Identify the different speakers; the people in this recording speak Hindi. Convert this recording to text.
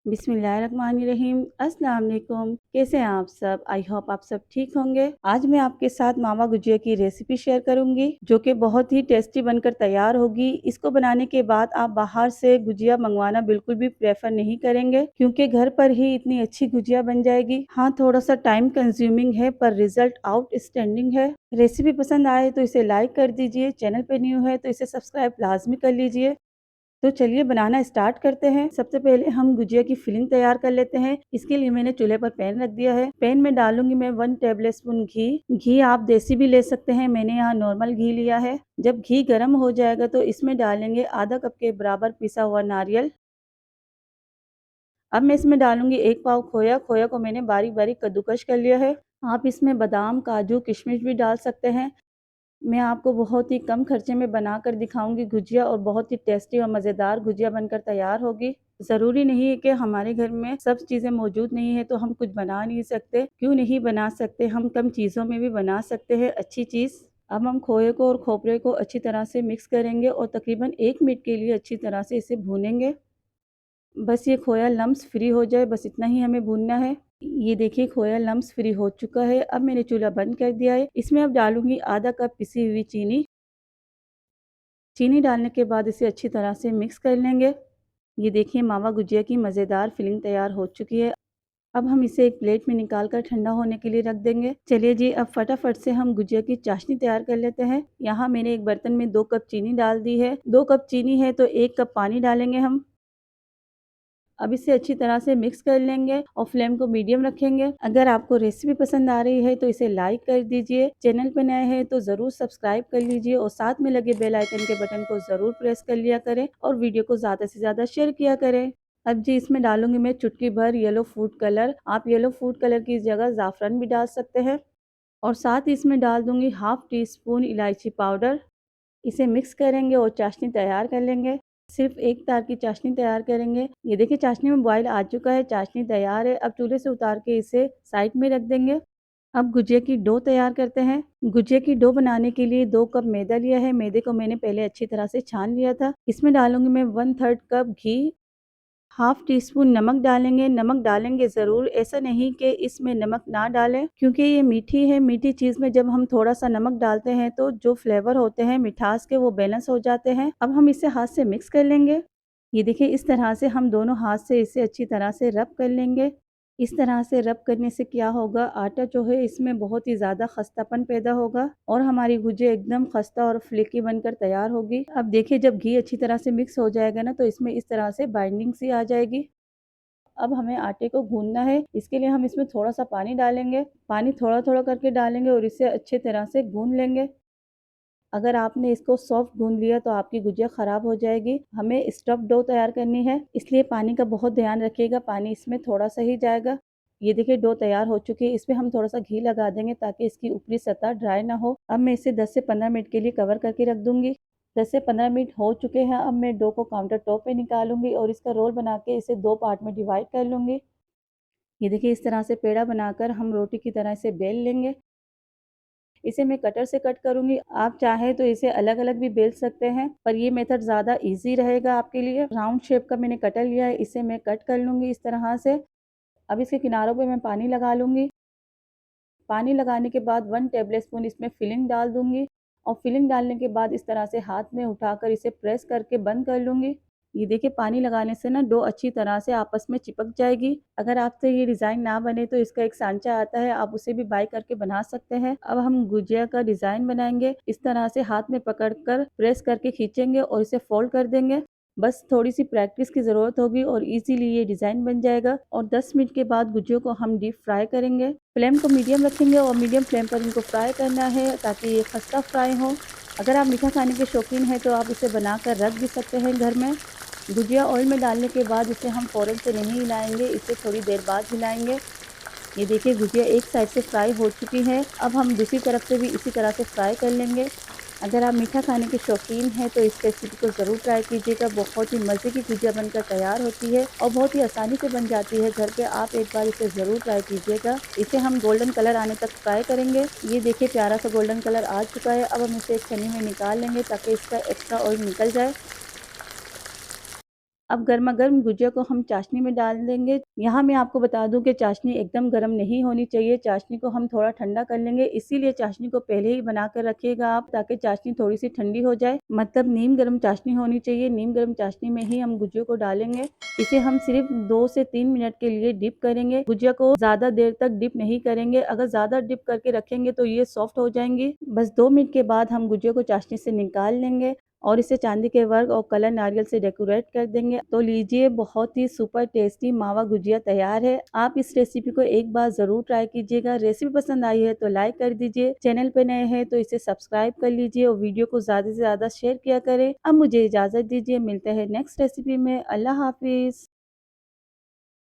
Speaker 1: बिस्मिल्लाहिर्रहमानिर्रहीम। अस्सलाम वालेकुम। कैसे हैं आप सब? आई होप आप सब ठीक होंगे। आज मैं आपके साथ मावा गुजिया की रेसिपी शेयर करूंगी जो कि बहुत ही टेस्टी बनकर तैयार होगी। इसको बनाने के बाद आप बाहर से गुजिया मंगवाना बिल्कुल भी प्रेफर नहीं करेंगे क्योंकि घर पर ही इतनी अच्छी गुजिया बन जाएगी। हाँ, थोड़ा सा टाइम कंज्यूमिंग है पर रिजल्ट आउटस्टैंडिंग है। रेसिपी पसंद आए तो इसे लाइक कर दीजिए, चैनल पे न्यू है तो इसे सब्सक्राइब लाजमी कर लीजिए। तो चलिए बनाना स्टार्ट करते हैं। सबसे पहले हम गुजिया की फिलिंग तैयार कर लेते हैं। इसके लिए मैंने चूल्हे पर पैन रख दिया है। पैन में डालूंगी मैं 1 टेबल स्पून घी। घी आप देसी भी ले सकते हैं, मैंने यहाँ नॉर्मल घी लिया है। जब घी गर्म हो जाएगा तो इसमें डालेंगे आधा कप के बराबर पिसा हुआ नारियल। अब मैं इसमें डालूंगी 1 पाव खोया। खोया को मैंने बारीक बारीक कद्दूकश कर लिया है। आप इसमें बादाम, काजू, किशमिश भी डाल सकते हैं। मैं आपको बहुत ही कम खर्चे में बनाकर दिखाऊंगी गुजिया और बहुत ही टेस्टी और मज़ेदार गुजिया बनकर तैयार होगी। ज़रूरी नहीं है कि हमारे घर में सब चीज़ें मौजूद नहीं है तो हम कुछ बना नहीं सकते। क्यों नहीं बना सकते, हम कम चीज़ों में भी बना सकते हैं अच्छी चीज़। अब हम खोए को और खोपरे को अच्छी तरह से मिक्स करेंगे और तकरीबन 1 मिनट के लिए अच्छी तरह से इसे भूनेंगे। बस ये खोया लम्स फ्री हो जाए, बस इतना ही हमें भूनना है। ये देखिए खोया लम्स फ्री हो चुका है। अब मैंने चूल्हा बंद कर दिया है। इसमें अब डालूंगी आधा कप पिसी हुई चीनी। चीनी डालने के बाद इसे अच्छी तरह से मिक्स कर लेंगे। ये देखिए मावा गुजिया की मज़ेदार फिलिंग तैयार हो चुकी है। अब हम इसे एक प्लेट में निकाल कर ठंडा होने के लिए रख देंगे। चलिए जी, अब फटाफट से हम गुजिया की चाशनी तैयार कर लेते हैं। यहाँ मैंने एक बर्तन में 2 कप चीनी डाल दी है। 2 कप चीनी है तो 1 कप पानी डालेंगे हम। अब इसे अच्छी तरह से मिक्स कर लेंगे और फ्लेम को मीडियम रखेंगे। अगर आपको रेसिपी पसंद आ रही है तो इसे लाइक कर दीजिए। चैनल पे नए हैं तो ज़रूर सब्सक्राइब कर लीजिए और साथ में लगे बेल आइकन के बटन को ज़रूर प्रेस कर लिया करें और वीडियो को ज़्यादा से ज़्यादा शेयर किया करें। अब जी इसमें डालूंगी मैं चुटकी भर येलो फूड कलर। आप येलो फूड कलर की जगह ज़ाफ़रान भी डाल सकते हैं। और साथ ही इसमें डाल दूंगी हाफ टी स्पून इलायची पाउडर। इसे मिक्स करेंगे और चाशनी तैयार कर लेंगे। सिर्फ एक तार की चाशनी तैयार करेंगे। ये देखिए चाशनी में बॉयल आ चुका है, चाशनी तैयार है। अब चूल्हे से उतार के इसे साइड में रख देंगे। अब गुजिया की डो तैयार करते हैं। गुजिया की डो बनाने के लिए 2 कप मैदा लिया है। मैदे को मैंने पहले अच्छी तरह से छान लिया था। इसमें डालूंगी मैं 1/3 कप घी। हाफ टी स्पून नमक डालेंगे। नमक डालेंगे ज़रूर, ऐसा नहीं कि इसमें नमक ना डालें क्योंकि ये मीठी है। मीठी चीज़ में जब हम थोड़ा सा नमक डालते हैं तो जो फ्लेवर होते हैं मिठास के वो बैलेंस हो जाते हैं। अब हम इसे हाथ से मिक्स कर लेंगे। ये देखिए इस तरह से हम दोनों हाथ से इसे अच्छी तरह से रब कर लेंगे। इस तरह से रब करने से क्या होगा, आटा जो है इसमें बहुत ही ज़्यादा खस्तापन पैदा होगा और हमारी गुजिया एकदम खस्ता और फ्लेकी बनकर तैयार होगी। अब देखिए जब घी अच्छी तरह से मिक्स हो जाएगा ना तो इसमें इस तरह से बाइंडिंग सी आ जाएगी। अब हमें आटे को गूंदना है। इसके लिए हम इसमें थोड़ा सा पानी डालेंगे। पानी थोड़ा थोड़ा करके डालेंगे और इसे अच्छी तरह से गूंद लेंगे। अगर आपने इसको सॉफ्ट गूंद लिया तो आपकी गुजिया ख़राब हो जाएगी। हमें स्टफ डो तैयार करनी है, इसलिए पानी का बहुत ध्यान रखिएगा। पानी इसमें थोड़ा सा ही जाएगा। ये देखिए डो तैयार हो चुकी है। इसमें हम थोड़ा सा घी लगा देंगे ताकि इसकी ऊपरी सतह ड्राई ना हो। अब मैं इसे 10 से 15 मिनट के लिए कवर करके रख दूंगी। 10 से 15 मिनट हो चुके हैं। अब मैं डो को काउंटर टॉप पे निकालूंगी और इसका रोल बना के इसे 2 पार्ट में डिवाइड कर लूंगी। ये देखिए इस तरह से पेड़ा बनाकर हम रोटी की तरह इसे बेल लेंगे। इसे मैं कटर से कट करूंगी। आप चाहे तो इसे अलग अलग भी बेल सकते हैं पर ये मेथड ज़्यादा इजी रहेगा आपके लिए। राउंड शेप का मैंने कटर लिया है, इसे मैं कट कर लूंगी इस तरह से। अब इसके किनारों पे मैं पानी लगा लूंगी। पानी लगाने के बाद 1 टेबल स्पून इसमें फिलिंग डाल दूंगी और फिलिंग डालने के बाद इस तरह से हाथ में उठाकर इसे प्रेस करके बंद कर लूंगी। ये देखिए पानी लगाने से ना डो अच्छी तरह से आपस में चिपक जाएगी। अगर आपसे ये डिज़ाइन ना बने तो इसका एक सांचा आता है, आप उसे भी बाय करके बना सकते हैं। अब हम गुजिया का डिज़ाइन बनाएंगे। इस तरह से हाथ में पकड़कर प्रेस करके खींचेंगे और इसे फोल्ड कर देंगे। बस थोड़ी सी प्रैक्टिस की ज़रूरत होगी और इजीली ये डिज़ाइन बन जाएगा। और 10 मिनट के बाद गुजिया को हम डीप फ्राई करेंगे। फ्लेम को मीडियम रखेंगे और मीडियम फ्लेम पर इनको फ्राई करना है ताकि ये खस्ता फ्राई हो। अगर आप मीठा खाने के शौकीन हैं तो आप इसे बनाकर रख भी सकते हैं घर में। गुजिया ऑयल में डालने के बाद इसे हम फ़ौरन से नहीं हिलाएंगे, इसे थोड़ी देर बाद हिलाएंगे। ये देखिए गुजिया एक साइड से फ्राई हो चुकी है। अब हम दूसरी तरफ से भी इसी तरह से फ्राई कर लेंगे। अगर आप मीठा खाने के शौकीन हैं तो इस रेसिपी को ज़रूर ट्राई कीजिएगा। बहुत ही मज़े की गुजिया बनकर तैयार होती है और बहुत ही आसानी से बन जाती है घर पे। आप एक बार इसे ज़रूर ट्राई कीजिएगा। इसे हम गोल्डन कलर आने तक फ्राई करेंगे। ये देखिए प्यारा सा गोल्डन कलर आ चुका है। अब हम इसे एक छन्नी में निकाल लेंगे ताकि इसका एक्स्ट्रा ऑयल निकल जाए। अब गर्मा गर्म गुजिया को हम चाशनी में डाल देंगे। यहाँ मैं आपको बता दूं कि चाशनी एकदम गर्म नहीं होनी चाहिए, चाशनी को हम थोड़ा ठंडा कर लेंगे, इसीलिए चाशनी को पहले ही बना कर रखिएगा आप, ताकि चाशनी थोड़ी सी ठंडी हो जाए। मतलब नीम गर्म चाशनी होनी चाहिए, नीम गर्म चाशनी में ही हम गुजिया को डालेंगे। इसे हम सिर्फ 2 से 3 मिनट के लिए डिप करेंगे। गुजिया को ज्यादा देर तक डिप नहीं करेंगे, अगर ज्यादा डिप करके रखेंगे तो ये सॉफ्ट हो जाएंगी। बस 2 मिनट के बाद हम गुजिया को चाशनी से निकाल लेंगे और इसे चांदी के वर्क और कलर नारियल से डेकोरेट कर देंगे। तो लीजिए, बहुत ही सुपर टेस्टी मावा गुजिया तैयार है। आप इस रेसिपी को एक बार जरूर ट्राई कीजिएगा। रेसिपी पसंद आई है तो लाइक कर दीजिए, चैनल पे नए हैं तो इसे सब्सक्राइब कर लीजिए और वीडियो को ज्यादा से ज्यादा शेयर किया करें। अब मुझे इजाजत दीजिए, मिलते हैं नेक्स्ट रेसिपी में। अल्लाह हाफिज।